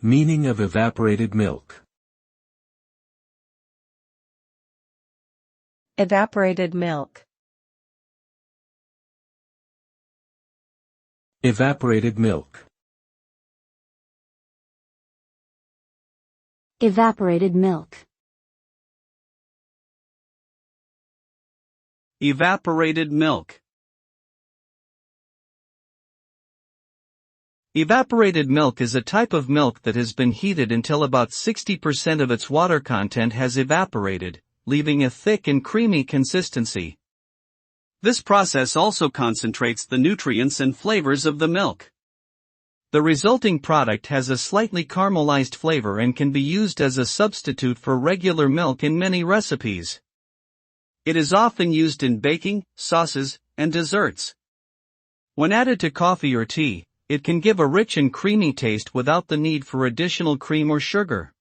Meaning of evaporated milk. Evaporated milk. Evaporated milk. Evaporated milk. Evaporated milk. Evaporated milk is a type of milk that has been heated until about 60% of its water content has evaporated, leaving a thick and creamy consistency. This process also concentrates the nutrients and flavors of the milk. The resulting product has a slightly caramelized flavor and can be used as a substitute for regular milk in many recipes. It is often used in baking, sauces, and desserts. When added to coffee or tea, it can give a rich and creamy taste without the need for additional cream or sugar.